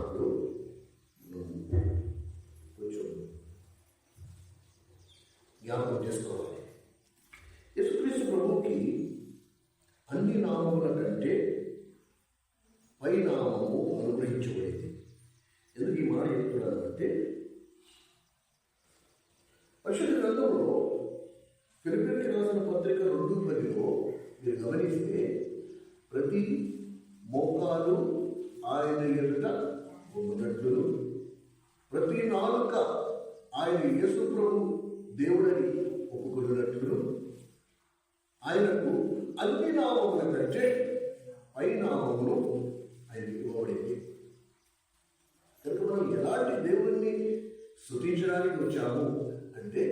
మాటలు కొంచెం జ్ఞాపకం చేసుకోవాలి. యేసుక్రీస్తు ప్రభువుకి అన్ని నామముల కంటే పై నామము అనుగ్రహించబడింది. ఎందుకు ఈ మాట చెప్తున్నానంటే, పరిశుద్ధ గ్రంథంలో ఫిలిప్పీయులకు రాసిన పత్రిక 2:10లో మీరు గమనిస్తే, ప్రతి మోకాలు ఆయన ఎదుట ఉన్నట్లు, ప్రతి నాలుక ఆయన యేసు ప్రభు దేవుడని ఒప్పుకున్నట్లు, ఆయనకు అన్ని నామముల కంటే పై నామములు ఆయన ఇవ్వబడింది. కనుక మనం ఎలాంటి దేవుణ్ణి స్తుతించడానికి వచ్చాము అంటే,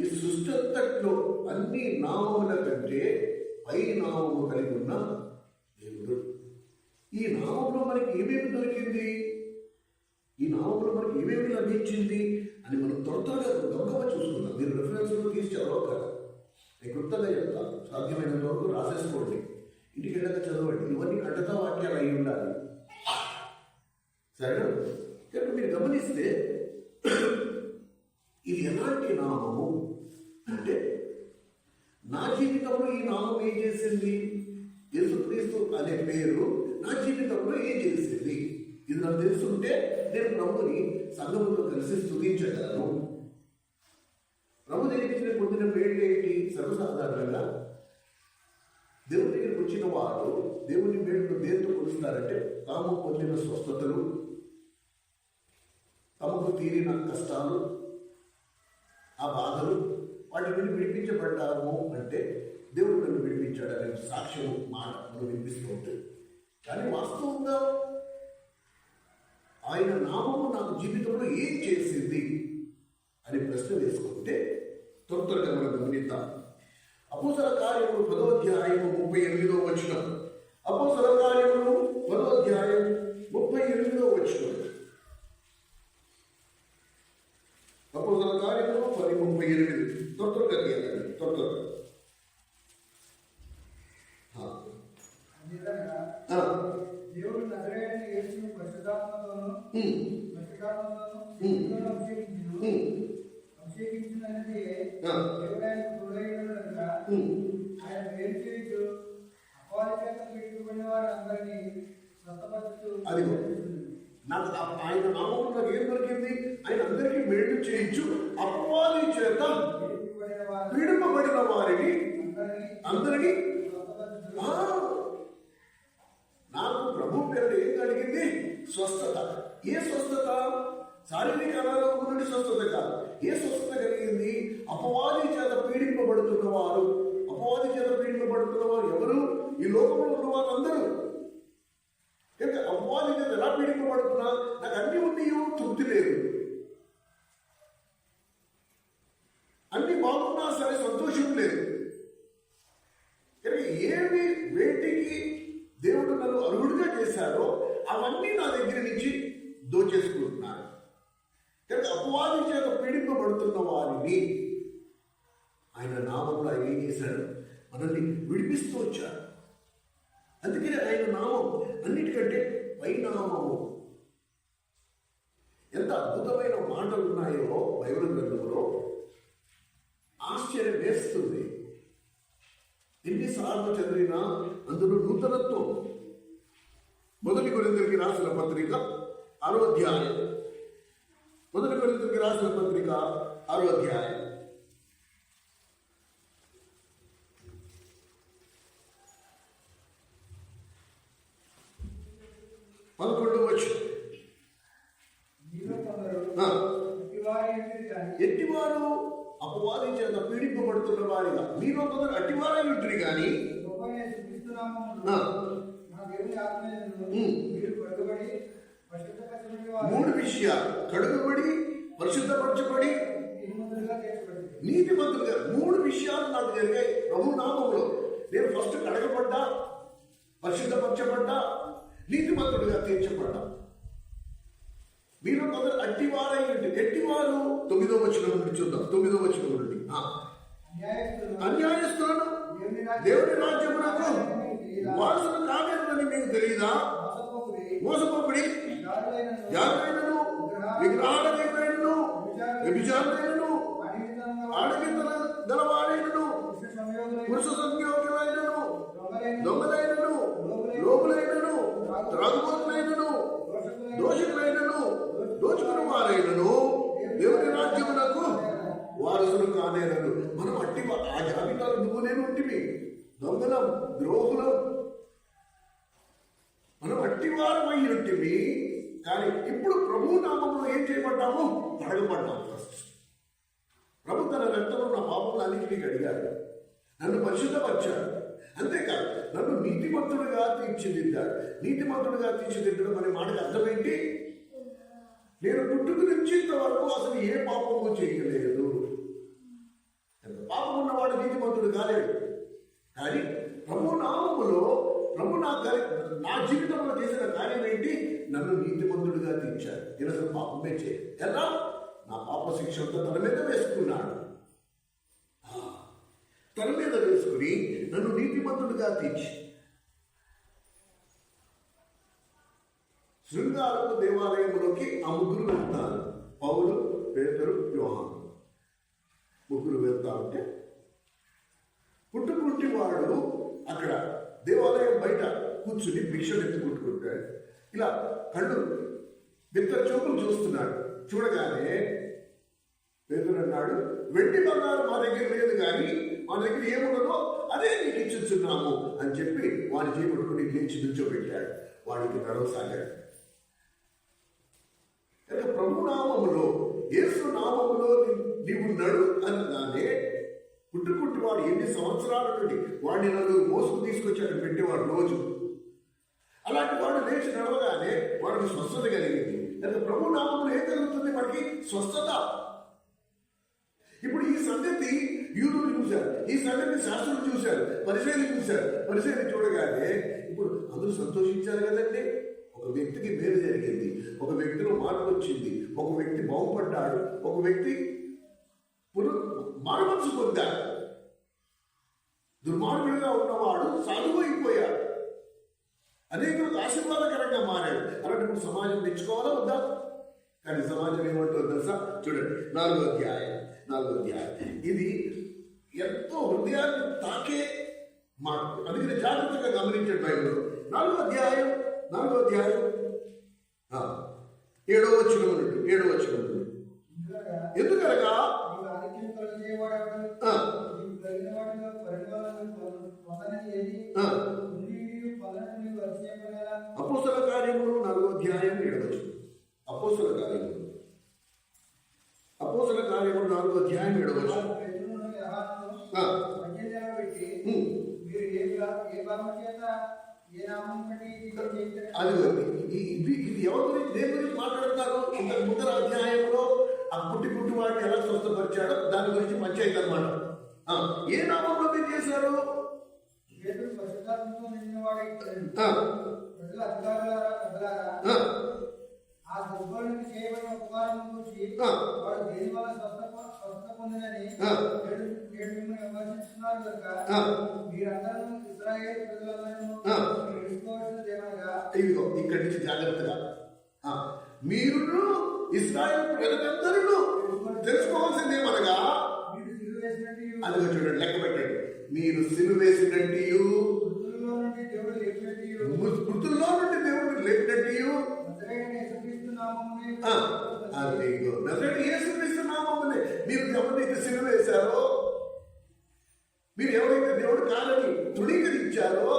ఈ సృష్టి అంతట్లో అన్ని నామముల కంటే పై నామము కలిగి ఉన్న దేవుడు. ఈ నామంలో మనకి ఏమేమి దొరికింది, ఈ నామంలో మనకి ఏమేమి లభించింది అని మనం త్వరగా గమనించి చూసుకుందాం. మీరు రెఫరెన్స్లో తీసి చదవక కదా, నేను క్లుప్తంగా చెప్తా, సాధ్యమైనంత వరకు రాసేసుకోండి, ఇంటికి వెళ్ళక చదవండి. ఇవన్నీ ఖండతా వాక్యాలు అయి ఉండాలి, సరేనా? కనుక మీరు గమనిస్తే ఇది ఎలాంటి నామము అంటే, నా జీవితంలో ఈ నామం ఏం చేసింది? యేసుక్రీస్తు అనే పేరు నా జీవితంలో ఏం చేసింది? ఇది నాకు తెలుసుంటే నేను ప్రభుని సంఘముతో కలిసి స్తుతించగలను. ప్రభు దగ్గరికి నేను పొందిన పేరు ఏంటి? సర్వసాధారణంగా దేవుని దగ్గరికి వచ్చిన వారు దేవుని పేరును దేంతో కొలుస్తారంటే, తాము పొందిన స్వస్థతలు, తమకు తీరిన కష్టాలు, ఆ బాధలు, వాటి నుండి విడిపించబడ్డాము అంటే దేవుడు నన్ను విడిపించాడనే సాక్ష్యం మాట మనం వినిపిస్తూ ఉంటుంది. కానీ వాస్తవంగా ఆయన నామము నాకు జీవితంలో ఏం చేసింది అని ప్రశ్న వేసుకుంటే త్వరగా మనం గమనిద్దాం. అపోస్తల కార్యములు 10వ అధ్యాయము 38వ వచనం. అపోస్తల కార్యములు 10వ అధ్యాయం 38వ వచనం. అపోస్తల కార్యములు 10:38. త్వరగా తీయాలండి, త్వరగా. దేవుడు నజరేయుడైన యేసును పరిశుద్ధాత్మతోను అభిషేకించినది దేవుడు ఆయనకు తోడైయుండును గనుక ఆయన మేలు చేయుచు అపవాది చేత పీడింపబడిన వారందరినీ స్వస్థపరచుచు. అదిగో నాకు ఆయన నామములో నాకు ఏం దొరికింది? ఆయన అందరికీ మేలు చేయించు, అపవాది చేత పీడింపబడిన వారిని అందరినీ. నాకు ప్రభు పేరు ఏం కలిగింది? స్వస్థత. ఏ స్వస్థత? శారీరక అనారోగ్యం నుండి స్వస్థత కాదు. ఏ స్వస్థత కలిగింది? అపవాది చేత పీడింపబడుతున్న వారు. అపవాది చేత పీడింపబడుతున్న వారు ఎవరు? ఈ లోకంలో ఉన్న వారందరూ. కనుక అపవాది చేత ఎలా పీడింపబడుతున్నా, నాకు అన్ని ఉన్నాయో తృప్తి లేదు, అన్ని బాగున్నా సరే సంతోషం లేదు. కనుక ఏమి వేటికి దేవుడు నన్ను అర్హుడిగా చేశాడో అవన్నీ నా దగ్గర నుంచి దోచేసుకుంటున్నాడు. కనుక అపవాది చేత పీడింపబడుతున్న వారిని ఆయన నామంలో ఆయన ఏం చేశాడు? మనల్ని విడిపిస్తూ వచ్చాడు. అందుకని ఆయన నామం అన్నిటికంటే పైనామము. ఎంత అద్భుతమైన మాటలు ఉన్నాయో బైబిల్ గ్రంథంలో, ఆశ్చర్యం వేస్తుంది. ఎన్నిసార్లు చదివినా అందులో నూతనత్వం. 1 కొరింథీయులకు రాసిన పత్రిక 6వ అధ్యాయం. 1 కొరింథీయులకు రాసిన పత్రిక 6వ అధ్యాయం 11వ వచనం. ఎట్టివారు అపవాది చేత పీడింపబడుతున్న వారిగా మీరు కొందరు అట్టివారై ఉంటుంది. కానీ మూడు విషయాలు: కడుగబడి, పరిశుద్ధపరచబడి, నీతిమంతులుగా. మూడు విషయాలు నాకు జరిగాయి ప్రభు నామములో. నేను ఫస్ట్ కడగబడ్డా, పరిశుద్ధపరచబడ్డా, నీతిమంతుడిగా తీర్చబడ్డా. మీరు కొందరు అట్టివారై ఉంటే. ఎట్టివారు? 9వ వచనం నుండి చూద్దాం. 9వ వచనం నుండి. అన్యాయస్తులను దేవుని రాజ్యమునకు వారసులు కాగలరని మీకు తెలియదా? మోసపోకుడి, యాగైనను విగ్రహాలైనను వ్యభిచారులైనను ఆడగిత్తల గలవాడైనను పురుష సంయోగులైనను దొంగలైనను లోపులైనను త్రాగుబోతులైనను దోషులైనను దోచుకుని వారైనను దేవుని రాజ్యమునకు వారసులు కానేరను. మనం అట్టి ఆ జాబితాలు నువ్వు నేను ఉంటివి, దొంగలం ద్రోహులం, మనం అట్టి వారమై ఉంటివి. కానీ ఇప్పుడు ప్రభు నామంలో ఏం చేయబడ్డాము? కడగబడ్డాము. ఫస్ట్ ప్రభు తన రక్తంలో నా పాపములు అన్నిటినీ అడిగాడు, నన్ను పరిశుద్ధపరిచాడు. అంతేకాదు నన్ను నీతిమంతుడిగా తీర్చిదిద్దాడు. నీతిమంతుడిగా తీర్చిదిద్దడం అనే మాటకు అర్థమేంటి? నేను పుట్టుక నుంచి ఇంతవరకు అసలు ఏ పాపము చేయలేదు. పాపం ఉన్నవాడు నీతిమంతుడు కాలేడు. కానీ ప్రభు నామములో ప్రభు నా జీవితంలో చేసిన కార్యం ఏంటి? నన్ను నీతిమంతుడిగా తీర్చాడు. నేను అసలు పాపమే చేయలేదు. ఎలా? నా పాప శిక్షంతో తన మీద వేసుకున్నాడు. తన మీద వేసుకుని నన్ను నీతిమంతుడిగా తీర్చి శృంగారపు దేవాలయంలోకి ఆ ముగ్గురు వెళ్తారు. పౌలు, పేతురు, యోహాను ముగ్గురు వెళ్తా ఉంటే పుట్టుకుంటి వాడు అక్కడ దేవాలయం బయట కూర్చుని భిక్షను ఎత్తుకుంటుకుంటాడు. ఇలా కళ్ళు బిత్తర చూపులు చూస్తున్నాడు. చూడగానే పేతురు అన్నాడు, వెండి బంగారం మా దగ్గర లేదు, కానీ మా దగ్గర ఏమున్నదో అదే నీకు ఇచ్చుచున్నాము అని చెప్పి వాడి చేపట్టుకుని లేచి నిల్చోబెట్టాడు. వాడికి నడవసాగాడు. ప్రభు నామములో, యేసు నామములో నీవు నడు అనగానే పుట్టుకుంటూ వాడు ఎన్ని సంవత్సరాల నుండి వాడిని నలుగురు మోసుకు తీసుకొచ్చాడు పెట్టేవాడు రోజు. అలాంటి వాడు లేచి నడవగానే వాడికి స్వస్థత కలిగింది. ప్రభు నామంలో ఏం కలుగుతుంది? మనకి స్వస్థత. ఇప్పుడు ఈ సంగతి యూదులు చూశారు, ఈ సంగతి శాస్త్రులు చూశారు, పరిశీలి చూశారు. పరిశీలి చూడగానే ఇప్పుడు అందరూ సంతోషించారు కదండి. ఒక వ్యక్తికి మేలు జరిగింది, ఒక వ్యక్తిలో మార్పు వచ్చింది, ఒక వ్యక్తి బాగుపడ్డాడు, ఒక వ్యక్తి మారుమనసు పొందాడు. దుర్మార్గుడిగా ఉన్నవాడు సాధువు అయిపోయాడు, అనేకులకు ఆశీర్వాదకరంగా మారాడు. అలాంటి సమాజం మెచ్చుకోవాలా వద్దా? కానీ సమాజం ఏమంటుందో తెలుసా? చూడండి, 4వ అధ్యాయం. ఇది ఎంతో హృదయాన్ని తాకే మాట. అందుకని జాగ్రత్తగా గమనించండి. బైబిల్ 4వ అధ్యాయం 7వ వచనం నుండి ఎందుకనగా అపోస్తల కార్యములు 4వ అధ్యాయం 7వ వచనం. అపోస్తల కార్యములు 4వ అధ్యాయం 7వ వచనం. ఇది ఎవరి గురించి, దేని గురించి మాట్లాడతారు? ఇంతకు ముందర అధ్యాయంలో ఆ పుట్టి వాడిని ఎలా స్వస్థపరిచాడో దాని గురించి పంచాయతీ అన్నమాట. ఏ నామంలో మీరు చేశారు? ఆ దుర్బలునికి చేయబడిన ఉపకారం గురించి వాడు దేని వల్ల స్వస్థత పొందినని మిమ్మల్ని విమర్శిస్తున్నారు కనుక మీరందరూ ఇశ్రాయేలు ప్రజలందరూ తెలుసుకోవాల్సినది ఏమనగా, ఇదిగో ఇక్కడి నుంచి జాగ్రత్తగా మీరు ఇశ్రాయేలు ప్రజలందరూ తెలుసుకోవాల్సింది ఏమనగా, అదిగో చూడండి, లెక్క పెట్టండి. మీరు సిలువ వేసినట్టు, మృతుల్లో నుండి దేవుడు లేపినట్టు, యేసుక్రీస్తు నామమునే మీరు ఎవరైతే సిలువ వేశారో, మీరు ఎవరైతే దేవుడు కాదని తృణీకరించారో,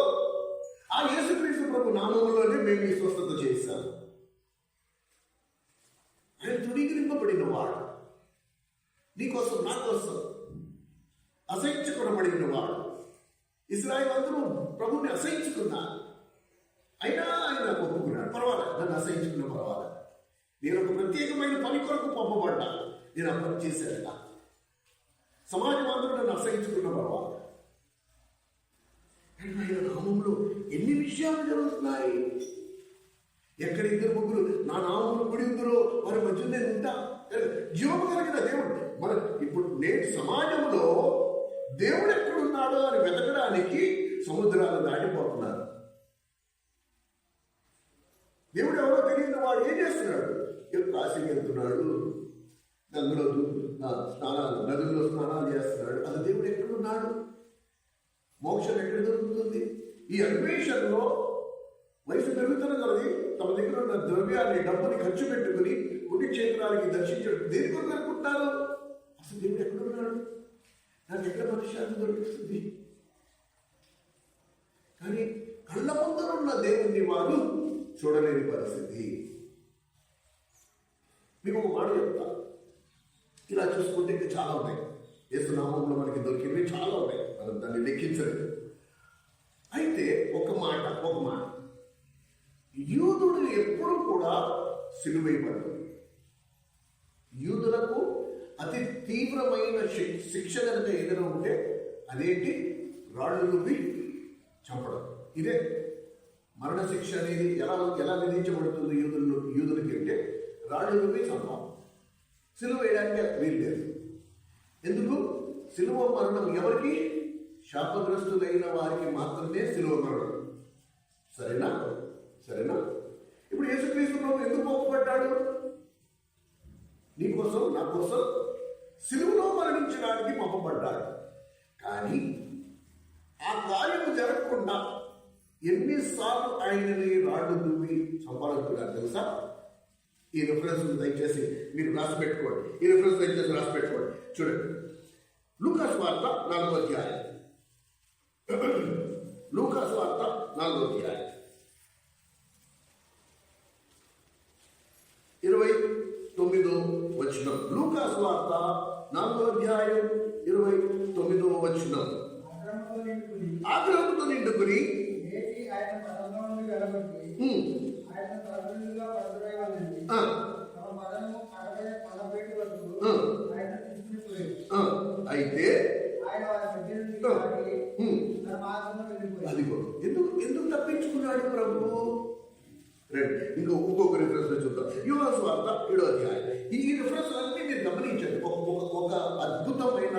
ఆ యేసుక్రీస్తు ప్రభు నామములోనే మేము ఈ స్వస్థత చేశాము. ఆయన తృణీకరింపబడిన వాడు, నీకోసం నా కోసం అసహించుకునబడిన వాడు. ఇశ్రాయేలు అందరూ ప్రభుని అసహించుకున్నారు, అయినా ఆయన ఒప్పుకున్నాడు. పర్వాలేదు, నన్ను అసహించుకున్న పర్వాలేదు, నేను ఒక ప్రత్యేకమైన పని కొరకు పంపబడ్డాను, నేను ఆ పని చేశాను. సమాజం అందరూ నన్ను అసహించుకున్న పర్వాలేదు. ఆయన నామంలో ఎన్ని విషయాలు జరుగుతున్నాయి. ఎక్కడ 2-3 నా నామంలో కూడి ఉందరో వారి మధ్య నేను ఉంటా. జీవము కలిగిన దేవుడు. మన ఇప్పుడు నేటి సమాజంలో దేవుడు ఎక్కడున్నాడో అని వెతకడానికి సముద్రాలు దాటిపోతున్నారు. దేవుడు ఎవరో తెలియని వాడు ఏం చేస్తున్నాడు? కాశీకి వెళ్తున్నాడు, గంగలో స్నానాలు, నదుల్లో స్నానాలు చేస్తున్నాడు. అది దేవుడు ఎక్కడున్నాడు? మోక్షం ఎక్కడ దొరుకుతుంది? ఈ అన్వేషణలో వయసు పెరుగుతున్న కొలది తమ దగ్గర ఉన్న ద్రవ్యాన్ని, డబ్బుని ఖర్చు పెట్టుకుని పుణ్యక్షేత్రానికి దర్శించడం దేని కొరకు అనుకుంటారు? అసలు దేవుడు ఎక్కడున్నాడు? నాకు ఎక్కడ మనుష్యాన్ని దొరుకుతుంది? కానీ కళ్ళ ముందరున్న దేవుణ్ణి వారు చూడలేని పరిస్థితి. మీకు ఒక మాట చెప్తా, ఇలా చూసుకుంటే ఇంకా చాలా ఉన్నాయి. యేసునామంలో మనకి దొరికినవి చాలా ఉన్నాయి, మనం దాన్ని లెక్కించలేదు. అయితే ఒక మాట యూదుడు ఎప్పుడు కూడా సిలువైపడ్డాడు. యూదులకు అతి తీవ్రమైన శిక్ష కనుక ఏదైనా ఉంటే అదేంటి? రాళ్ళు రువ్వి చంపడం. ఇదే మరణ శిక్ష అనేది ఎలా విధించబడుతుంది యూదులకి అంటే రాళ్ళు రువ్వి చంపం. సిలువ వేయడానికి వీలు లేదు. ఎందుకు? సిలువ మరణం ఎవరికి? శాపగ్రస్తులైన వారికి మాత్రమే సిలువ మరణం. సరేనా? ఇప్పుడు యేసుక్రీస్తు ప్రభు ఎందుకు పంపబడ్డాడు? నీకోసం, నా కోసం సిలువలో మరణించడానికి పంపబడ్డాడు. కానీ ఆ కార్యము జరగకుండా ఎన్నిసార్లు ఆయనని రాళ్ళు దువ్వి చంపాలనుకున్నారు తెలుసా? ఈ రిఫరెన్స్ దయచేసి మీరు రాసి పెట్టుకోండి. చూడండి, లూకా సువార్త 4వ అధ్యాయం. లూకా సువార్త 4వ అధ్యాయం 29వ వచనం. లూకా సువార్త 4వ అధ్యాయం 29వ వచనం. ఆగ్రహంతో నిండుకుని అయితే అదిగో ఎందుకు తప్పించుకున్నాడు ప్రభు? ఇంకొక రిఫరెన్స్ చూద్దాం. యోహాను సువార్త 7వ అధ్యాయం. ఈ రిఫరెన్స్ అన్ని మీరు గమనించండి. ఒక అద్భుతమైన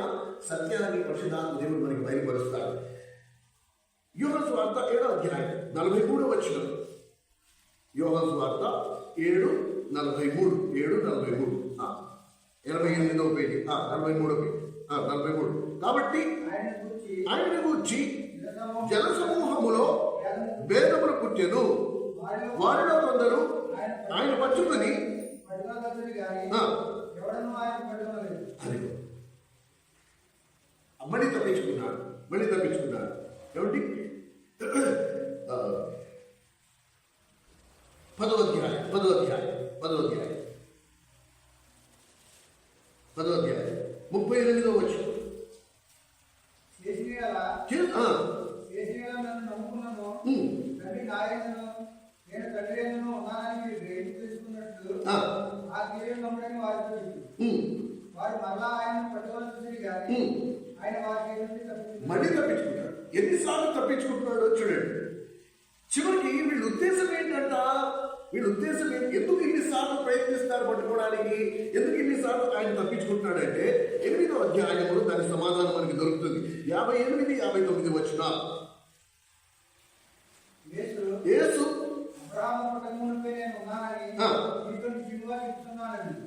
సత్యాన్ని పరిశుద్ధాత్మ దేవుడు మనకి బయలుపరుస్తాడు. యోహాను సువార్త 7వ అధ్యాయం 43వ వచనం. యోహాను సువార్త 7:43 88వ పేజీ 43వ పేజీ 43. కాబట్టి ఆయన గూర్చి జనసమూహములో భేదములు పుట్టెను. వారిలో కొందరు ఆయన పట్టుకుని మళ్ళీ తప్పించుకున్నాడు. ఏమిటి? 10వ అధ్యాయం 38వ వచనం. మళ్ళీ తప్పించుకుంటాడు. ఎన్నిసార్లు తప్పించుకుంటున్నాడో చూడండి. చివరికి వీళ్ళ ఉద్దేశం ఏంటంట? ఎందుకు ఇన్నిసార్లు ప్రయత్నిస్తారు పట్టుకోవడానికి? ఎందుకు ఇన్నిసార్లు ఆయన తప్పించుకుంటున్నాడంటే 8వ అధ్యాయంలో దాని సమాధానం మనకి దొరుకుతుంది. 58, 59 వచనాలు. యేసు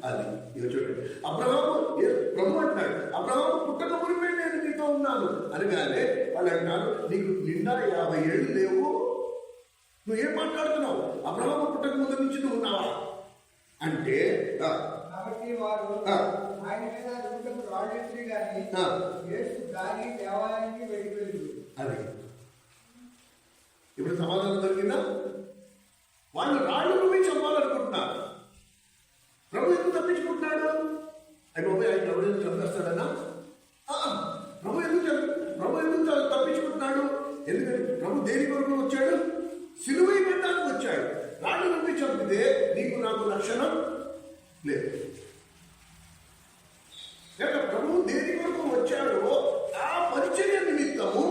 అది ఇక చూడండి. అబ్రహాము ప్రభు అంటున్నాడు, అబ్రహాము పుట్టక మునిపే నేను నీతో ఉన్నాను అనగానే వాళ్ళు అంటున్నారు, నీకు నిండా 50 ఏళ్ళు లేవు, నువ్వేం మాట్లాడుతున్నావు? అబ్రహాము పుట్టక ముందు నుంచి నువ్వు ఉన్నావా అంటే కాబట్టి వారు ఆయన మీద రాళ్ళెత్తి గాని యేసు దాని దేవాలయానికి వెళ్ళిపోయింది. అది ఇప్పుడు సమాధానం దొరికిందా? వాళ్ళు రాళ్ళు నువ్వే చంపాలనుకుంటున్నారు. ప్రభు ఎందుకు తప్పించుకుంటున్నాడు? ఆయన ఎవరైనా చంపేస్తాడన్నా? ప్రభు ఎందుకు తప్పించుకుంటున్నాడు? ఎందుకంటే ప్రభు దేని కొరకు వచ్చాడు? సిలువై పెట్టడానికి వచ్చాడు. రాళ్ళు నువ్వే చంపితే నీకు నాకు లక్షణం లేదు. ప్రభు దేని కొరకు వచ్చాడో ఆ పరిచర్య నిమిత్తము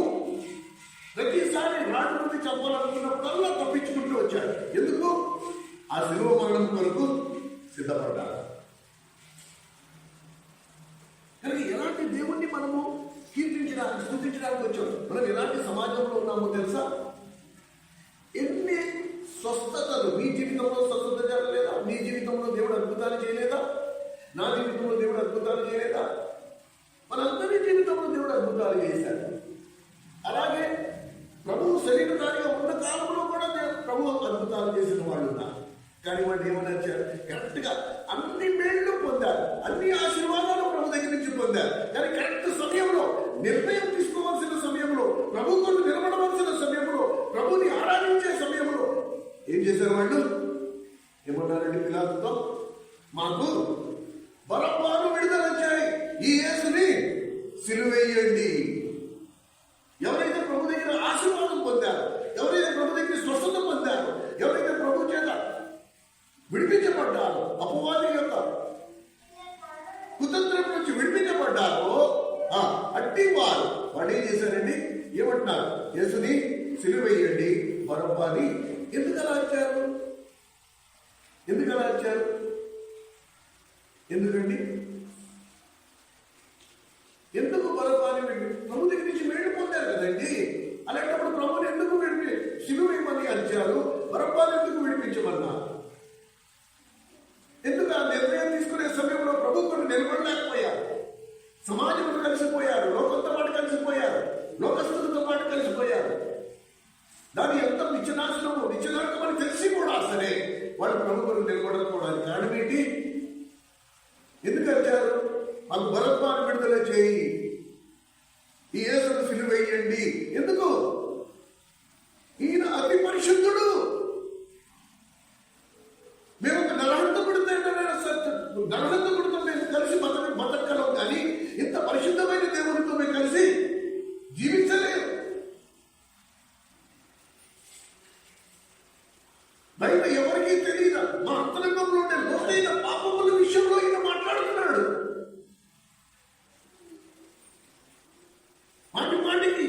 ప్రతిసారి రాళ్ళు నుండి చంపాలనుకున్నప్పుడల్లా తప్పించుకుంటూ వచ్చాడు. ఎందుకు? ఆ శిలువ మరణం కొరకు సిద్ధపడ్డాడు. కానీ ఎలాంటి దేవుణ్ణి మనము కీర్తించడానికి, స్తుతించడానికి వచ్చాము? మనం ఎలాంటి సమాజంలో ఉన్నామో తెలుసా? ఎన్ని స్వస్థతలు స్వస్థతలు. మీ జీవితంలో స్వస్థత జరగలేదా? మీ జీవితంలో దేవుడు అద్భుతాలు చేయలేదా? నా జీవితంలో దేవుడు అద్భుతాలు చేయలేదా? మనందరి జీవితంలో దేవుడు అద్భుతాలు చేశాడు. అలాగే ప్రభువు శరీరధారిగా ఉన్న కాలంలో కూడా ప్రభు అద్భుతాలు చేసిన వాళ్ళు ఉన్నారు. కానీ వాళ్ళు ఏమని వచ్చారు? కరెక్ట్ గా అన్ని మేళ్లు పొందారు, అన్ని ఆశీర్వాదాలు ప్రభు దగ్గర నుంచి పొందారు. కానీ కరెక్ట్ సమయంలో, నిర్ణయం తీసుకోవాల్సిన సమయంలో, ప్రభు కొరకు నిలబడవలసిన సమయంలో, ప్రభుని ఆరాధించే సమయంలో ఏం చేశారు వాళ్ళు? ఏమన్నారండి పిలాతుతో? మాకు బరబ్బను విడుదల చేయి, ఈ యేసుని సిలువేయండి. ఎవరైతే ప్రభు దగ్గర ఆశీర్వాదం పొందారు, ఎవరైతే ప్రభు దగ్గర స్వస్థత పొందారు, ఎవరైతే ప్రభు చేత విడిపించబడ్డారు, అపవాది యొక్క కుతంత్రం నుంచి విడిపించబడ్డారో అట్టి వాడు ఏం చేశారండి? ఏమంటున్నారు? యేసుని సిలువేయండి, బరబ్బని. ఎందుకు అలా వచ్చారు? ఎందుకు అలా వచ్చారు? ఎందుకండి? ఎందుకు బరబ్బని? ప్రభు దగ్గర నుంచి మేలు పొందారు కదండి. అలాంటప్పుడు ప్రభుని ఎందుకు సిలువేయమని వచ్చారు? బరబ్బని ఎందుకు విడిపించమన్నారు? ఎందుకు ఆ నిర్ణయం తీసుకునే సమయంలో ప్రభు కొన్ని నిలబడలేకపోయారు? సమాజంతో కలిసిపోయారు, లోకంతో పాటు కలిసిపోయారు, లోకస్తులతో పాటు కలిసిపోయారు. దాని ఎంత నిత్యనాశనము, నిత్యనరకమని తెలిసి కూడా సరే వాళ్ళు ప్రభు కొరకు నిలబడకపోవడానికి కారణం ఏంటి? ఎందుకు వచ్చారు? మాకు బరబ్బను విడుదల చేయి, ఈ యేసును సిలువేయండి. ఎందుకు? ఈయన అతి పరిశుద్ధుడు. మేము ఒక నరహంతకుడితో మేము కలిసి బతకగలం, కానీ ఇంత పరిశుద్ధమైన దేవుడితో మేము కలిసి జీవించలేము. బయట ఎవరికీ తెలియదు. మా అంతరంగంలో ఉండే లోతైన పాపముల విషయంలో ఈయన మాట్లాడుతున్నాడు. మాటికి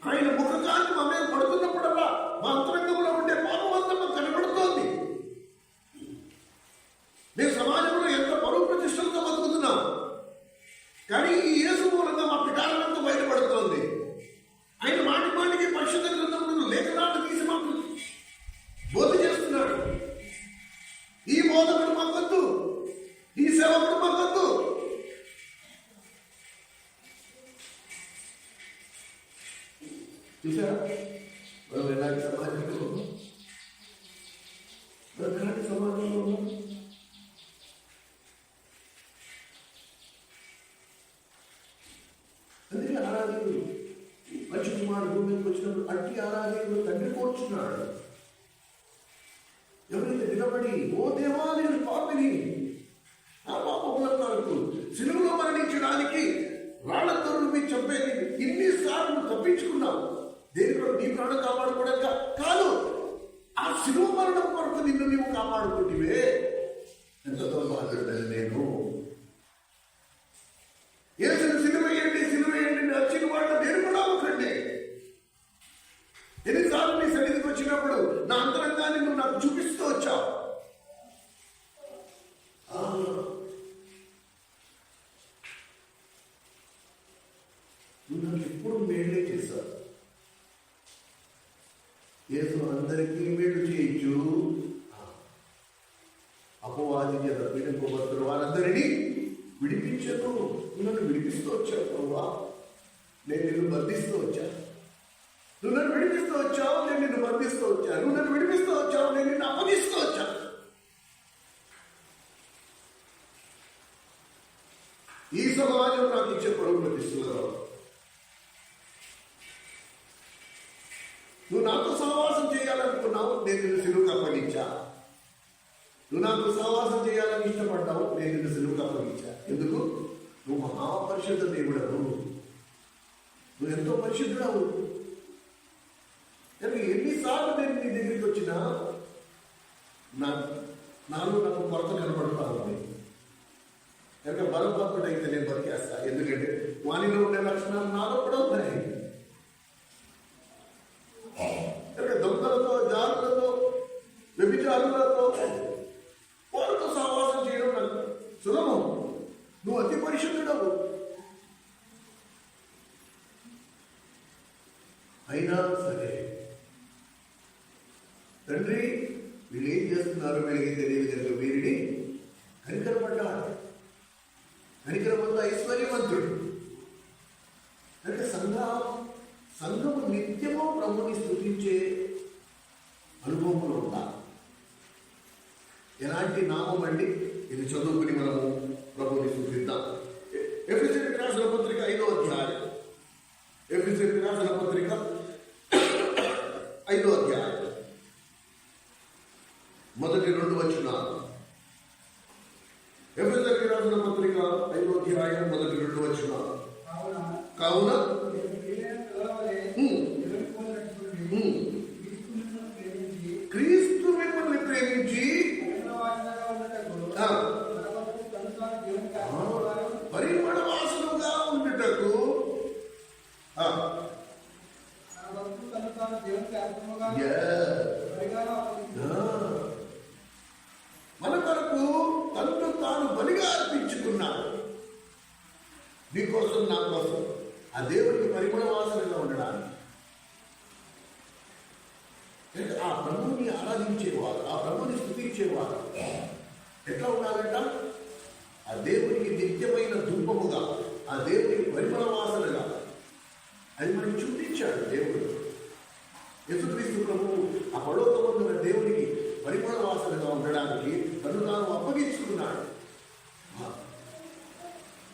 ఆయన ముఖకాంతి మా మీద పడుతున్నప్పుడల్లా మా అంతరంగంలో ఉండే పాపం అంతా మాకు కనబడుతోంది. మేము సమాజంలో ఎంత పరువు ప్రతిష్టలతో బతుకుతున్నాం, కానీ ఈ యేసు మూలంగా మా పిటారంతా బయటపడుతోంది. ఆయన మాటికి పరిశుద్ధ గ్రంథంలో లేఖనాలు తీసి మాకు బోధ చేస్తున్నాడు. ఈ బోధకుడు మాకొద్దు, ఈ సేవకుడు మాకొద్దు. చూసారా మనం ఎలాంటి సమాజంలో ఉన్నాం? ఎలాంటి సమాజంలో ఉన్నాం? అందుకే ఆరాధకుడు మంచి కుమారుడు భూమి మీదకి వచ్చినప్పుడు అట్టి ఆరాధకుడు తండ్రి కోరుచున్నాడు. ఎవరైతే నిలబడి ఓ దేవా నేను పాపిని, ఆ పాపములకు సిలువలో మరణించడానికి రాళ్లతో మీరు చంపేది ఇన్నిసార్లు తప్పించుకున్నావు. దేని కొరకు? నీ ప్రాణం కాపాడుకోవడానికి కాదు, ఆ సిలువ మరణం కొరకు నిన్ను నీవు కాపాడుకుంటువే. ఎంత దౌర్భాగ్యుడని నేను. యేసును సిలువేయండి, సిలువేయండి వచ్చిన వాళ్ళు నేను కూడా ఒకటి. ఎన్నిసార్లు నీ సన్నిధికి వచ్చినప్పుడు నా అంతరంగాన్ని నువ్వు నాకు చూపిస్తూ వచ్చావు. నువ్వు నాకు ఎప్పుడు మేళ్ళే చేశావు. యేసు అందరికీ మేలు చేయొచ్చు. అపవాది చేత పీడింపబడుతున్న వారందరినీ విడిపించను. నువ్వు నన్ను విడిపిస్తూ వచ్చావు ప్రభువా, నేను నిన్ను బంధిస్తూ వచ్చాను. నువ్వు నన్ను విడిపిస్తూ వచ్చావు, నేను నిన్ను బంధిస్తూ వచ్చాను. నువ్వు నన్ను విడిపిస్తూ వచ్చావు, నేను నిన్ను అప్పగిస్తూ వచ్చాను. ఈ సమాజం నాకు ఇచ్చే పరువు ప్రతిష్టలో నువ్వు నాతో సహవాసం చేయాలనుకున్నావు, నేను నిన్ను సిలువకు అప్పగించా. నువ్వు నాతో సహవాసం చేయాలని ఇష్టపడ్డావు, నేను నిన్ను సిలువకు అప్పగించా. ఎందుకు? నువ్వు మహాపరిశుద్ధ దేవుడవు, నువ్వు ఎంతో పరిశుద్ధుడవు. కానీ ఎన్నిసార్లు నేను నీ దగ్గరికి వచ్చినా నాలో నాకు కొరత కనబడతా ఉంది. కనుక బలభక్తుడు అయితే నేను బతికేస్తా. ఎందుకంటే వానిలో ఉండే లక్షణాలు నాలో కూడా ఉన్నాయి. కనుక దొంగలతో, జారులతో, వ్యభిచారులతో వారితో సహవాసం చేయడం నాకు సులభం. నువ్వు అతి పరిశుద్ధుడవు. అయినా సరే తండ్రి వీళ్ళు ఏం చేస్తున్నారు వీళ్ళకి తెలియదు కనుక వీరిని కనికరపడ్డాడు. కనికరమంత ఐశ్వర్యవంతుడు. అంటే సంఘము నిత్యము ప్రభుని స్తుతించే అనుభవంలో ఉందా? ఎలాంటి నామం అండి? ఇది చదువుకుని మనము ప్రభుని స్తుతిద్దాం. ఎఫెసీయులకు రాసిన పత్రిక 5వ అధ్యాయం. ఎఫెసీయులకు రాసిన పత్రిక 5వ అధ్యాయం మొదటి 2 వచనాలు. ఎఫెసీయులకు రాసిన పత్రిక 5వ అధ్యాయం మొదటి 2 వచనాలు. కావున క్రీస్తు మిమ్మల్ని ప్రేమించి పరిమళ వాసనగా ఉండుటకు మన కొరకు తనను తాను బలిగా అర్పించుకున్నాడు. నీకోసం నా కోసం ఆ దేవుడికి పరిమళ వాసనగా ఉండడానికి. ఆ ప్రభువుని ఆరాధించేవారు, ఆ ప్రభువుని స్తుతించేవారు ఎట్లా ఉండాలంట? ఆ దేవునికి నిత్యమైన ధూపముగా, ఆ దేవునికి పరిమళ వాసనగా అది మనకి చూపించాడు దేవుడు. యేసుక్రీస్తు ప్రభువు ఆ పరలోకమందున దేవునికి పరిమళ వాసనగా ఉండడానికి తను తాను అప్పగించుకున్నాడు.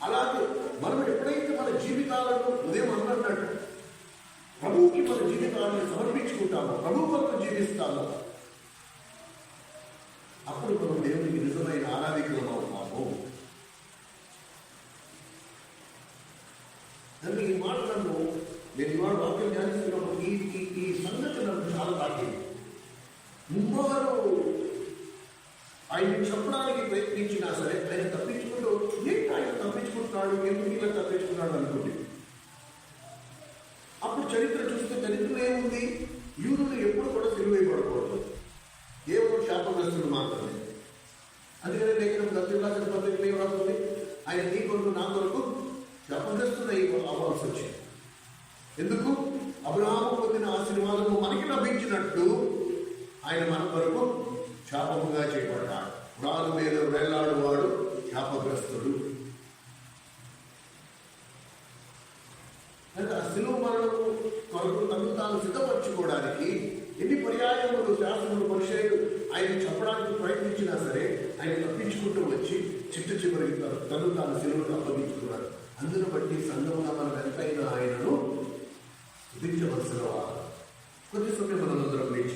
అలాగే మనం ఎప్పుడైతే మన జీవితాలను ఉదయం అన్నట్టు ప్రభువుకి మన జీవితాలను సమర్పించుకుంటామో, ప్రభు కొరకు జీవిస్తామో, అప్పుడు మనం దేవునికి నిజమైన ఆరాధికులం అవుతాము. నన్ను ఈ మాటలను నేను ఇవాళ వాక్యం ధ్యానిస్తున్నప్పుడు ఈ సంగతి నన్ను చాలా తాకింది. ముమ్మారు ఆయన్ని చెప్పడానికి ప్రయత్నించినా సరే ఆయన తప్పించుకుంటూ, ఏంటి ఆయన తప్పించుకుంటున్నాడు, ఎందుకు ఇలా తప్పించుకున్నాడు అనుకుంటే, అప్పుడు చరిత్ర చూస్తే చరిత్రలో ఏముంది? యూదులు ఎప్పుడు కూడా సిలువేయబడకూడదు, కేవలం శాపగ్రస్తుడు మాత్రమే. అందుకనే లేఖనం గతిరాసిన పత్రికలు ఏం రాస్తుంది? ఆయన నీ కొరకు నా కొరకు శాపగ్రస్తుడు అవ్వాల్సి వచ్చింది. ఎందుకు? అబ్రహాము పొందిన ఆశీర్వాదము మనకి లభించినట్టు ఆయన మన కొరకు శాపముగా చేపడ్డాడు. రాజు మీద వేలాడువాడు శాపగ్రస్తుడు. శిలువ మరణము కొరకు తను తాను సిద్ధపరచుకోవడానికి ఎన్ని పర్యాయములు శాస్త్రములు పరిచయాలు ఆయన చెప్పడానికి ప్రయత్నించినా సరే ఆయన తప్పించుకుంటూ వచ్చి చివరికి తను తాను శిలువను అప్పగించుకున్నాడు. అందును బట్టి సంఘముగా మనం ఎంతైనా ఆయనను దించవలసిన వారు. కొద్ది సమయం మనందరం లేచి